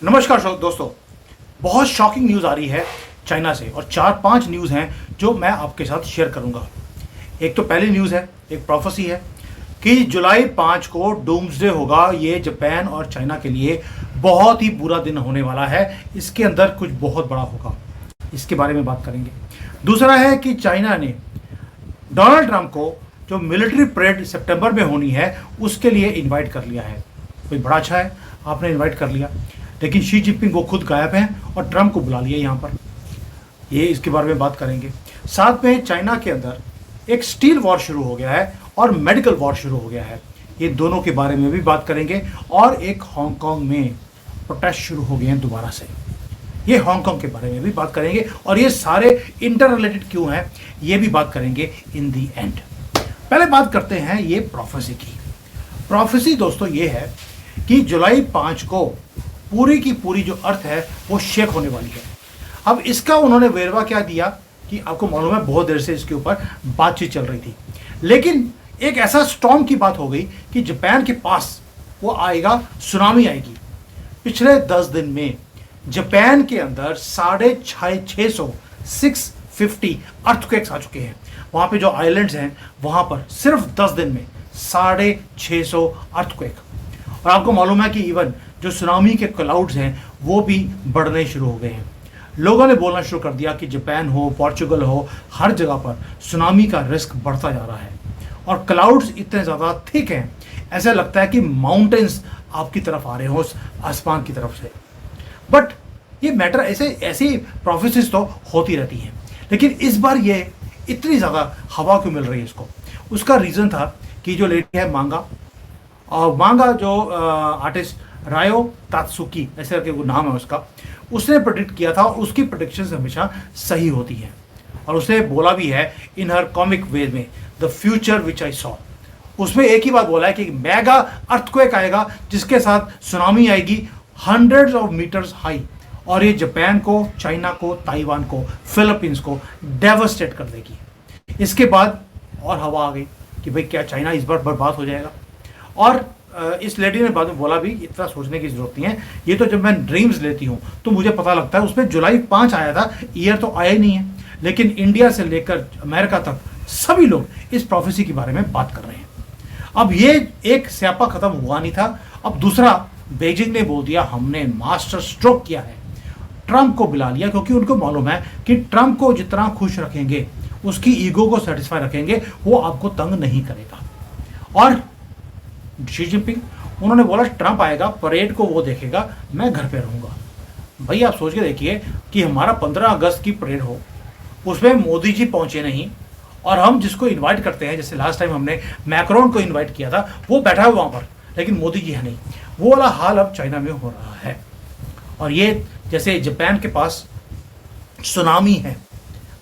नमस्कार दोस्तों। बहुत शॉकिंग न्यूज़ आ रही है चाइना से और 4-5 न्यूज़ हैं जो मैं आपके साथ शेयर करूंगा। एक तो पहली न्यूज़ है, एक प्रोफेसी है कि जुलाई 5 को डूम्सडे होगा। ये जापान और चाइना के लिए बहुत ही बुरा दिन होने वाला है। इसके अंदर कुछ बहुत बड़ा होगा, इसके बारे में बात करेंगे। दूसरा है कि चाइना ने डोनाल्ड ट्रंप को जो मिलिट्री परेड सितंबर में होनी है उसके लिए इनवाइट कर लिया है। कोई बड़ा अच्छा है, आपने इनवाइट कर लिया, लेकिन शी जिनपिंग वो खुद गायब हैं और ट्रंप को बुला लिया यहाँ पर। ये इसके बारे में बात करेंगे। साथ में चाइना के अंदर एक स्टील वॉर शुरू हो गया है और मेडिकल वॉर शुरू हो गया है। ये दोनों के बारे में भी बात करेंगे। और एक हांगकांग में प्रोटेस्ट शुरू हो गए हैं दोबारा से, ये हांगकांग के बारे में भी बात करेंगे। और ये सारे इंटर रिलेटेड क्यों हैं ये भी बात करेंगे इन दी एंड। पहले बात करते हैं ये प्रोफेसी की। प्रोफेसी दोस्तों ये है कि जुलाई 5 को पूरी की पूरी जो अर्थ है वो शेक होने वाली है। अब इसका उन्होंने वेरवा क्या दिया कि आपको मालूम है बहुत देर से इसके ऊपर बातचीत चल रही थी, लेकिन एक ऐसा स्टॉर्म की बात हो गई कि जापान के पास वो आएगा, सुनामी आएगी। पिछले 10 दिन में जापान के अंदर 650 अर्थक्वेक्स आ चुके हैं। वहां पे जो आइलैंड्स हैं वहां पर सिर्फ 10 दिन में 650 अर्थक्वेक। और आपको मालूम है कि इवन जो सुनामी के क्लाउड्स हैं वो भी बढ़ने शुरू हो गए हैं। लोगों ने बोलना शुरू कर दिया कि जापान हो, पोर्चुगल हो, हर जगह पर सुनामी का रिस्क बढ़ता जा रहा है। और क्लाउड्स इतने ज़्यादा थिक हैं, ऐसा लगता है कि माउंटेन्स आपकी तरफ आ रहे हो आसमान की तरफ से। बट ये मैटर ऐसी प्रोफेसीज तो होती रहती हैं, लेकिन इस बार ये इतनी ज़्यादा हवा क्यों मिल रही है इसको? उसका रीज़न था कि जो लेडी है मांगा, और मांगा जो आर्टिस्ट रायो तात्सुकी ऐसे करके वो नाम है उसका, उसने प्रेडिक्ट किया था और उसकी प्रेडिक्शंस हमेशा सही होती हैं। और उसने बोला भी है इन हर कॉमिक वे में, the future which I saw. उसमें एक ही बात बोला है कि मेगा अर्थक्वेक आएगा जिसके साथ सुनामी आएगी 100 ऑफ मीटर्स हाई, और ये जापान को, चाइना को, ताइवान को, फिलीपींस को डेवस्टेट कर देगी। इसके बाद और हवा आ गई कि भाई क्या चाइना इस बार बर्बाद हो जाएगा। और इस लेडी ने बाद में बोला भी इतना सोचने की जरूरत नहीं है, ये तो जब मैं ड्रीम्स लेती हूँ तो मुझे पता लगता है। उसमें जुलाई 5 आया था, ईयर तो आया ही नहीं है, लेकिन इंडिया से लेकर अमेरिका तक सभी लोग इस प्रोफेसी के बारे में बात कर रहे हैं। अब ये एक स्यापा खत्म हुआ नहीं था। अब दूसरा, बेजिंग ने बोल दिया हमने मास्टर स्ट्रोक किया है, ट्रंप को बुला लिया, क्योंकि उनको मालूम है कि ट्रंप को जितना खुश रखेंगे, उसकी ईगो को सेटिस्फाई रखेंगे, वो आपको तंग नहीं करेगा। और शी जिनपिंग उन्होंने बोला ट्रंप आएगा, परेड को वो देखेगा, मैं घर पे रहूंगा। भाई आप सोच के देखिए कि हमारा 15 अगस्त की परेड हो, उसमें मोदी जी पहुंचे नहीं, और हम जिसको इनवाइट करते हैं, जैसे लास्ट टाइम हमने मैक्रोन को इनवाइट किया था, वो बैठा है वहां पर, लेकिन मोदी जी है नहीं। वो वाला हाल अब चाइना में हो रहा है। और ये जैसे जापान के पास सुनामी है,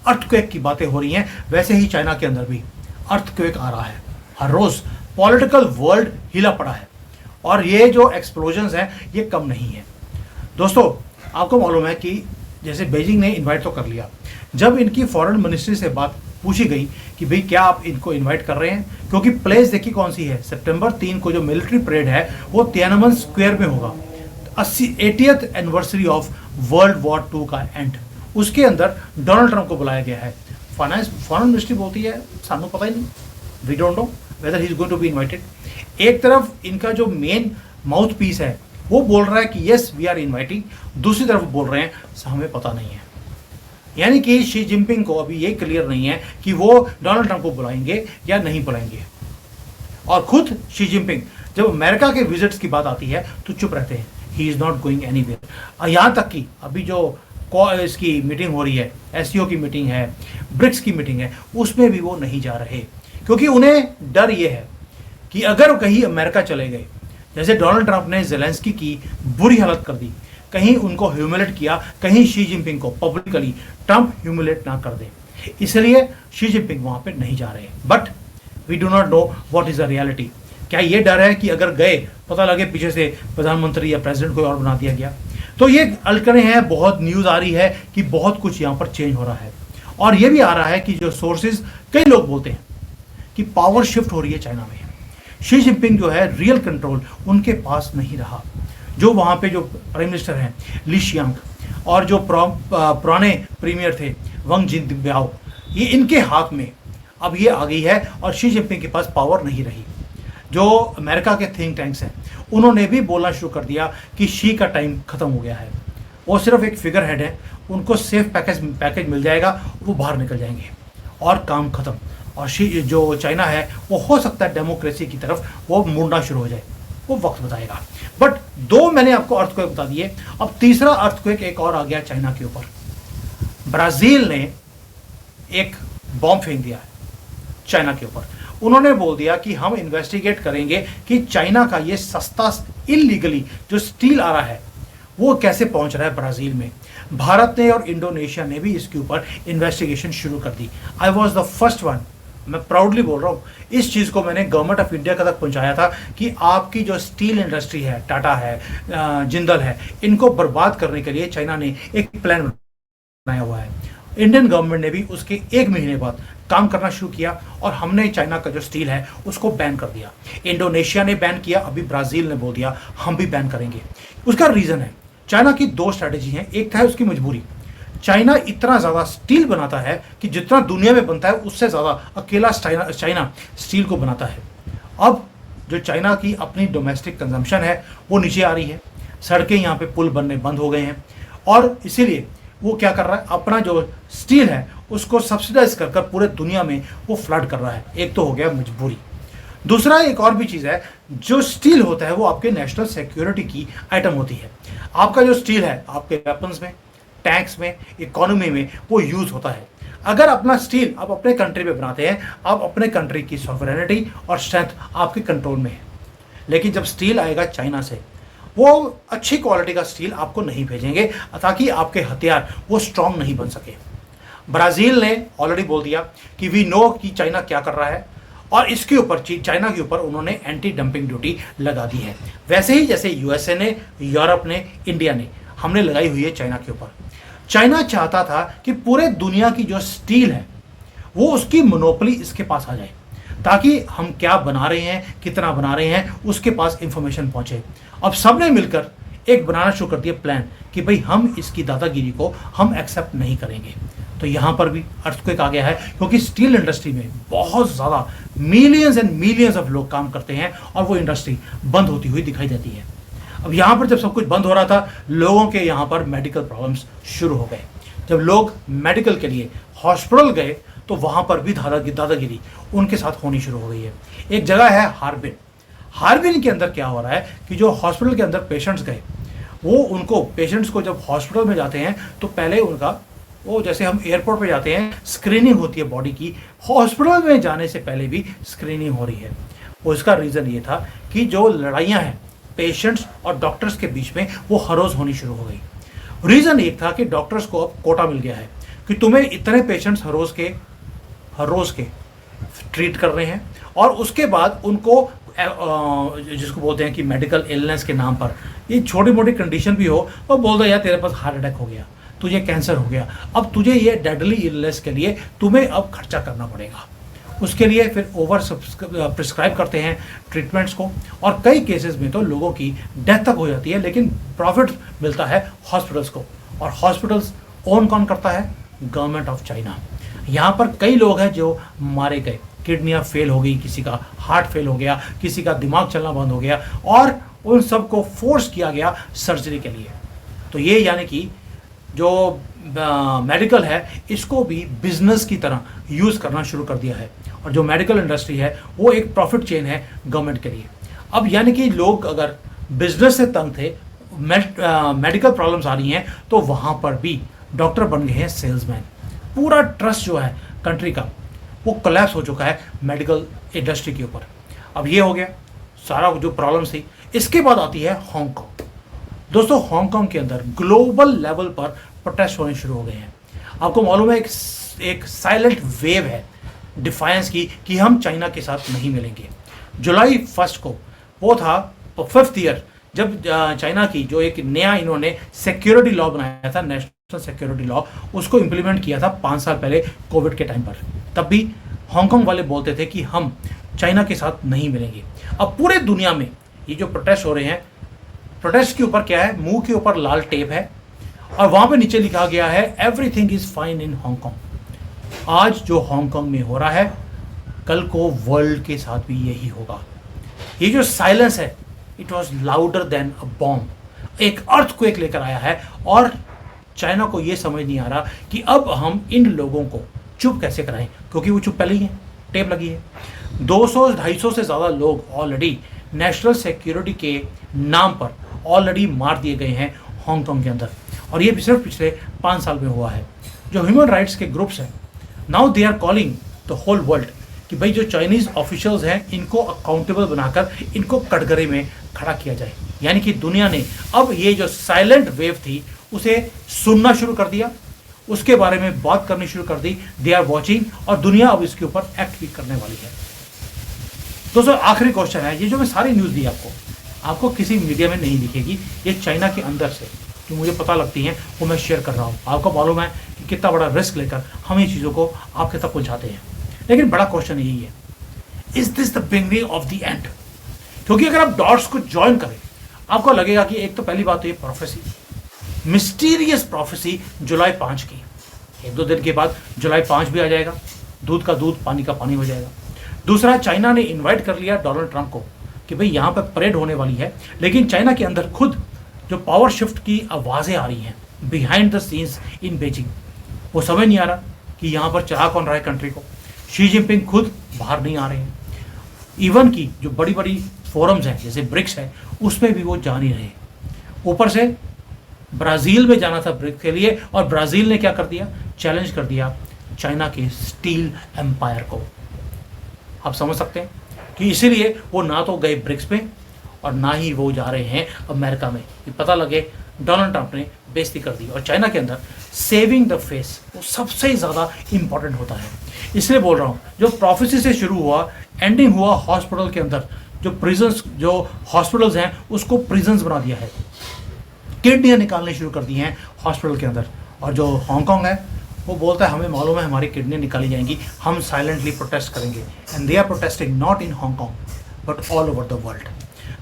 अर्थक्वेक की बातें हो रही हैं, वैसे ही चाइना के अंदर भी अर्थक्वेक आ रहा है। हर रोज पॉलिटिकल वर्ल्ड हिला पड़ा है और ये जो एक्सप्लोजन्स हैं ये कम नहीं है। दोस्तों आपको मालूम है कि जैसे बीजिंग ने इनवाइट तो कर लिया, जब इनकी फॉरेन मिनिस्ट्री से बात पूछी गई कि भाई क्या आप इनको इनवाइट कर रहे हैं, क्योंकि प्लेस देखिए कौन सी है, सितंबर 3 को जो मिलिट्री परेड है वो तियाननमेन स्क्वायर में होगा। 80th anniversary of world war 2 का एंड, उसके अंदर डोनाल्ड ट्रंप को बुलाया गया है। फॉरेन मिनिस्ट्री बोलती है सानू पता ही नहीं, we don't know whether he is going to be invited. एक तरफ इनका जो मेन माउथ पीस है वो बोल रहा है कि यस वी आर इनवाइटिंग, दूसरी तरफ बोल रहे हैं हमें पता नहीं है। यानी कि शी जिनपिंग को अभी ये क्लियर नहीं है कि वो डोनाल्ड ट्रंप को बुलाएंगे या नहीं बुलाएंगे। और खुद शी जिनपिंग जब अमेरिका के विजिट्स की बात आती है तो चुप रहते हैं, he is not going anywhere. यहाँ तक कि अभी जो इसकी मीटिंग हो रही है, एससीओ की मीटिंग है, ब्रिक्स की मीटिंग है, उसमें भी वो नहीं जा रहे, क्योंकि उन्हें डर ये है कि अगर कहीं अमेरिका चले गए, जैसे डोनाल्ड ट्रंप ने ज़ेलेंस्की की बुरी हालत कर दी, कहीं उनको ह्यूमिलेट किया, कहीं शी जिनपिंग को पब्लिकली ट्रंप ह्यूमिलेट ना कर दे, इसलिए शी जिनपिंग वहां पे नहीं जा रहे। But we do not know what is the reality. क्या ये डर है कि अगर गए पता लगे पीछे से प्रधानमंत्री या प्रेसिडेंट कोई और बना दिया गया? तो ये अलकड़े हैं, बहुत न्यूज़ आ रही है कि बहुत कुछ यहाँ पर चेंज हो रहा है। और ये भी आ रहा है कि जो सोर्सेज, कई लोग बोलते हैं कि पावर शिफ्ट हो रही है चाइना में। शी जिनपिंग जो है रियल कंट्रोल उनके पास नहीं रहा। जो वहाँ पे जो प्राइम मिनिस्टर हैं ली शियांग और जो पुराने प्रीमियर थे वंग जिनब्याओ, ये इनके हाथ में अब ये आ गई है और शी जिनपिंग के पास पावर नहीं रही। जो अमेरिका के थिंक टैंक्स हैं उन्होंने भी बोलना शुरू कर दिया कि शी का टाइम खत्म हो गया है, वो सिर्फ एक फिगर हेड है, उनको सेफ पैकेज मिल जाएगा, वो बाहर निकल जाएंगे और काम खत्म। और शी जो चाइना है वो हो सकता है डेमोक्रेसी की तरफ वो मुड़ना शुरू हो जाए, वो वक्त बताएगा। बट दो मैंने आपको अर्थक्वेक बता दिए, अब तीसरा अर्थक्वेक एक और आ गया चाइना के ऊपर। ब्राजील ने एक बॉम्ब फेंक दिया है चाइना के ऊपर। उन्होंने बोल दिया कि हम इन्वेस्टिगेट करेंगे कि चाइना का ये सस्ता इलीगली जो स्टील आ रहा है वो कैसे पहुंच रहा है ब्राजील में। भारत ने और इंडोनेशिया ने भी इसके ऊपर इन्वेस्टिगेशन शुरू कर दी। I was the first one, मैं प्राउडली बोल रहा हूँ, इस चीज़ को मैंने गवर्नमेंट ऑफ इंडिया तक पहुंचाया था कि आपकी जो स्टील इंडस्ट्री है, टाटा है, जिंदल है, इनको बर्बाद करने के लिए चाइना ने एक प्लान बनाया हुआ है। इंडियन गवर्नमेंट ने भी उसके 1 महीने बाद काम करना शुरू किया और हमने चाइना का जो स्टील है उसको बैन कर दिया। इंडोनेशिया ने बैन किया, अभी ब्राजील ने बोल दिया हम भी बैन करेंगे। उसका रीज़न है, चाइना की 2 स्ट्रैटेजी हैं। एक था उसकी मजबूरी, चाइना इतना ज़्यादा स्टील बनाता है कि जितना दुनिया में बनता है उससे ज़्यादा अकेला चाइना स्टील को बनाता है। अब जो चाइना की अपनी डोमेस्टिक कंजम्पशन है वो नीचे आ रही है, सड़कें यहाँ पे पुल बनने बंद हो गए हैं और इसीलिए वो क्या कर रहा है, अपना जो स्टील है उसको सब्सिडाइज कर कर पूरे दुनिया में वो फ्लड कर रहा है। एक तो हो गया मजबूरी। दूसरा एक और भी चीज़ है, जो स्टील होता है वो आपके नेशनल सिक्योरिटी की आइटम होती है। आपका जो स्टील है आपके वेपन्स में, टैंक्स में, इकोनॉमी में वो यूज़ होता है। अगर अपना स्टील आप अपने कंट्री में बनाते हैं, आप अपने कंट्री की सॉवरेनिटी और स्ट्रेंथ आपके कंट्रोल में है। लेकिन जब स्टील आएगा चाइना से, वो अच्छी क्वालिटी का स्टील आपको नहीं भेजेंगे ताकि आपके हथियार वो स्ट्रांग नहीं बन सके। ब्राज़ील ने ऑलरेडी बोल दिया कि वी नो कि चाइना क्या कर रहा है और इसके ऊपर चाइना के ऊपर उन्होंने एंटी डंपिंग ड्यूटी लगा दी है। वैसे ही जैसे यूएसए ने, यूरोप ने, इंडिया ने हमने लगाई हुई है चाइना के ऊपर। चाइना चाहता था कि पूरे दुनिया की जो स्टील है वो उसकी मोनोपोली इसके पास आ जाए, ताकि हम क्या बना रहे हैं, कितना बना रहे हैं, उसके पास इंफॉर्मेशन पहुंचे। अब सबने मिलकर एक बनाना शुरू कर दिया प्लान कि भाई हम इसकी दादागिरी को हम एक्सेप्ट नहीं करेंगे। तो यहाँ पर भी अर्थक्वेक आ गया है, क्योंकि स्टील इंडस्ट्री में बहुत ज़्यादा मिलियंस एंड मिलियंस ऑफ लोग काम करते हैं और वो इंडस्ट्री बंद होती हुई दिखाई देती है। अब यहाँ पर जब सब कुछ बंद हो रहा था, लोगों के यहाँ पर मेडिकल प्रॉब्लम्स शुरू हो गए। जब लोग मेडिकल के लिए हॉस्पिटल गए तो वहाँ पर भी दादागिरी उनके साथ होनी शुरू हो गई है। एक जगह है हार्बिन। हार्बिन के अंदर क्या हो रहा है कि जो हॉस्पिटल के अंदर पेशेंट्स गए, वो उनको पेशेंट्स को जब हॉस्पिटल में जाते हैं तो पहले उनका वो जैसे हम एयरपोर्ट पे जाते हैं स्क्रीनिंग होती है बॉडी की, हॉस्पिटल में जाने से पहले भी स्क्रीनिंग हो रही है। उसका रीज़न ये था कि जो लड़ाइयाँ हैं पेशेंट्स और डॉक्टर्स के बीच में वो हर रोज़ होनी शुरू हो गई। रीज़न एक था कि डॉक्टर्स को अब कोटा मिल गया है कि तुम्हें इतने पेशेंट्स हर रोज़ के ट्रीट कर रहे हैं और उसके बाद उनको जिसको बोलते हैं कि मेडिकल इलनेस के नाम पर ये छोटी मोटी कंडीशन भी हो तो बोल दो यार तेरे पास हार्ट अटैक हो गया, तुझे कैंसर हो गया, अब तुझे ये डेडली इलनेस के लिए तुम्हें अब खर्चा करना पड़ेगा। उसके लिए फिर ओवर प्रिस्क्राइब करते हैं ट्रीटमेंट्स को और कई केसेस में तो लोगों की डेथ तक हो जाती है, लेकिन प्रॉफिट मिलता है हॉस्पिटल्स को। और हॉस्पिटल्स ओन कौन करता है? Government of China. यहाँ पर कई लोग हैं जो मारे गए, किडनियाँ फेल हो गई, किसी का हार्ट फेल हो गया, किसी का दिमाग चलना बंद हो गया और उन सबको फोर्स किया गया सर्जरी के लिए। तो ये यानी कि जो मेडिकल है इसको भी बिजनेस की तरह यूज़ करना शुरू कर दिया है और जो मेडिकल इंडस्ट्री है वो एक प्रॉफिट चेन है गवर्नमेंट के लिए। अब यानी कि लोग अगर बिजनेस से तंग थे, मेडिकल प्रॉब्लम्स आ रही हैं, तो वहाँ पर भी डॉक्टर बन गए हैं सेल्समैन। पूरा ट्रस्ट जो है कंट्री का वो कोलैप्स हो चुका है मेडिकल इंडस्ट्री के ऊपर। अब ये हो गया सारा जो प्रॉब्लम्स थी। इसके बाद आती है हांगकांग। दोस्तों हांगकांग के अंदर ग्लोबल लेवल पर प्रोटेस्ट होने शुरू हो गए हैं। आपको मालूम है एक साइलेंट वेव है डिफायंस की कि हम चाइना के साथ नहीं मिलेंगे। जुलाई 1 को वो था 5th ईयर जब चाइना की जो एक नया इन्होंने सिक्योरिटी लॉ बनाया था, नेशनल सिक्योरिटी लॉ, उसको इम्प्लीमेंट किया था 5 साल पहले कोविड के टाइम पर। तब भी हांगकांग वाले बोलते थे कि हम चाइना के साथ नहीं मिलेंगे। अब पूरे दुनिया में ये जो प्रोटेस्ट हो रहे हैं प्रोटेस्ट के ऊपर क्या है, मुंह के ऊपर लाल टेप है और वहां पे नीचे लिखा गया है everything is fine in Hong Kong. आज जो हांगकांग में हो रहा है कल को वर्ल्ड के साथ भी यही होगा। ये जो साइलेंस है it was louder than a bomb, एक अर्थक्वेक लेकर आया है। और चाइना को ये समझ नहीं आ रहा कि अब हम इन लोगों को चुप कैसे कराएं, क्योंकि वो चुप पहले ही है, टेप लगी है। 200-250 से ज़्यादा लोग ऑलरेडी नेशनल सिक्योरिटी के नाम पर ऑलरेडी मार दिए गए हैं हांगकांग के अंदर, और ये सिर्फ पिछले 5 साल में हुआ है। जो ह्यूमन राइट्स के ग्रुप्स हैं now they are calling the whole world कि भाई जो चाइनीज़ ऑफिशियल्स हैं इनको अकाउंटेबल बनाकर इनको कटघरे में खड़ा किया जाए। यानी कि दुनिया ने अब ये जो साइलेंट वेव थी उसे सुनना शुरू कर दिया, उसके बारे में बात करनी शुरू कर दी। दे आर वॉचिंग और दुनिया अब इसके ऊपर एक्ट भी करने वाली है। दोस्तों आखिरी क्वेश्चन है, ये जो मैं सारी न्यूज़ दी आपको किसी मीडिया में नहीं दिखेगी, ये चाइना के अंदर से जो मुझे पता लगती हैं वो मैं शेयर कर रहा हूँ। आपको मालूम है कि कितना बड़ा रिस्क लेकर हम ये चीज़ों को आपके तक पहुँचाते हैं। लेकिन बड़ा क्वेश्चन यही है, is this the beginning of the end? क्योंकि अगर आप डॉट्स को ज्वाइन करें आपको लगेगा कि एक तो पहली बात तो ये प्रोफेसी, मिस्टीरियस प्रोफेसी जुलाई 5 की, 1-2 दिन के बाद जुलाई 5 भी आ जाएगा, दूध का दूध पानी का पानी हो जाएगा। दूसरा, चाइना ने इनवाइट कर लिया डोनाल्ड ट्रंप को कि भाई यहाँ पर परेड होने वाली है, लेकिन चाइना के अंदर खुद जो पावर शिफ्ट की आवाज़ें आ रही हैं behind the scenes in Beijing, वो समझ नहीं आ रहा कि यहाँ पर चला कौन रहा है कंट्री को। शी जिनपिंग खुद बाहर नहीं आ रहे हैं, इवन की जो बड़ी बड़ी फोरम्स हैं जैसे ब्रिक्स है उसमें भी वो जा नहीं रहे। ऊपर से ब्राज़ील में जाना था ब्रिक्स के लिए और ब्राज़ील ने क्या कर दिया, चैलेंज कर दिया चाइना के स्टील एम्पायर को। आप समझ सकते हैं कि इसीलिए वो ना तो गए ब्रिक्स पे और ना ही वो जा रहे हैं अमेरिका में। ये पता लगे डोनाल्ड ट्रंप ने बेइज्जती कर दी। और चाइना के अंदर सेविंग द फेस वो सबसे ज़्यादा इंपॉर्टेंट होता है। इसलिए बोल रहा हूँ, जो प्रोफेसी से शुरू हुआ एंडिंग हुआ हॉस्पिटल के अंदर, जो प्रिजन्स, जो हॉस्पिटल्स हैं उसको प्रिजन्स बना दिया है, किडनियाँ निकालने शुरू कर दी हैं हॉस्पिटल के अंदर। और जो हांगकांग है वो बोलता है हमें मालूम है हमारी किडनियाँ निकाली जाएंगी, हम साइलेंटली प्रोटेस्ट करेंगे। And they are protesting not in Hong Kong but all over the world.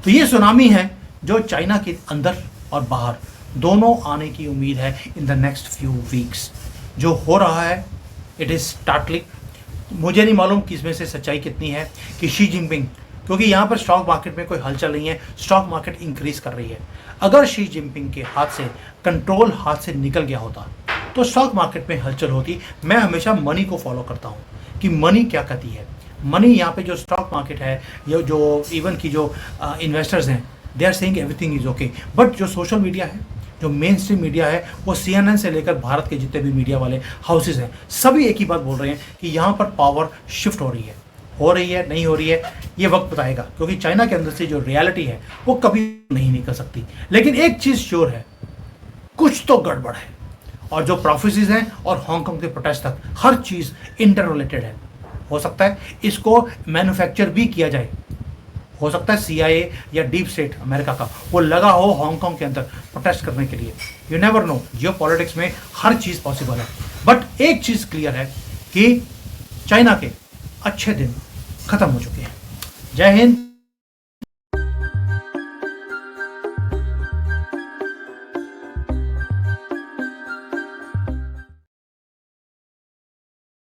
तो ये सुनामी है जो चाइना के अंदर और बाहर दोनों आने की उम्मीद है in the next few weeks. जो हो रहा है इट इज़ स्टार्टलिंग। मुझे नहीं मालूम कि इसमें से सच्चाई कितनी है कि शी जिनपिंग, क्योंकि यहाँ पर स्टॉक मार्केट में कोई हलचल नहीं है, स्टॉक मार्केट इंक्रीज कर रही है। अगर शी जिनपिंग के हाथ से कंट्रोल हाथ से निकल गया होता तो स्टॉक मार्केट में हलचल होती। मैं हमेशा मनी को फॉलो करता हूँ कि मनी क्या कहती है। मनी यहाँ पे जो स्टॉक मार्केट है या जो इवन की जो इन्वेस्टर्स हैं they are saying everything is okay, but जो सोशल मीडिया है, जो मेन स्ट्रीम मीडिया है, वो CNN से लेकर भारत के जितने भी मीडिया वाले हाउसेज हैं सभी एक ही बात बोल रहे हैं कि यहाँ पर पावर शिफ्ट हो रही है नहीं हो रही है ये वक्त बताएगा। क्योंकि चाइना के अंदर से जो रियलिटी है वो कभी नहीं निकल सकती। लेकिन एक चीज़ श्योर है, कुछ तो गड़बड़ है। और जो प्रोफेसीज हैं और हांगकांग के प्रोटेस्ट तक हर चीज़ इंटर रिलेटेड है। हो सकता है इसको मैन्युफैक्चर भी किया जाए, हो सकता है CIA या डीप स्टेट अमेरिका का वो लगा हो हांगकांग के अंदर प्रोटेस्ट करने के लिए। यू नेवर नो, जियोपॉलिटिक्स में हर चीज़ पॉसिबल है। बट एक चीज़ क्लियर है कि चाइना के अच्छे दिन खत्म हो चुके हैं। जय हिंद।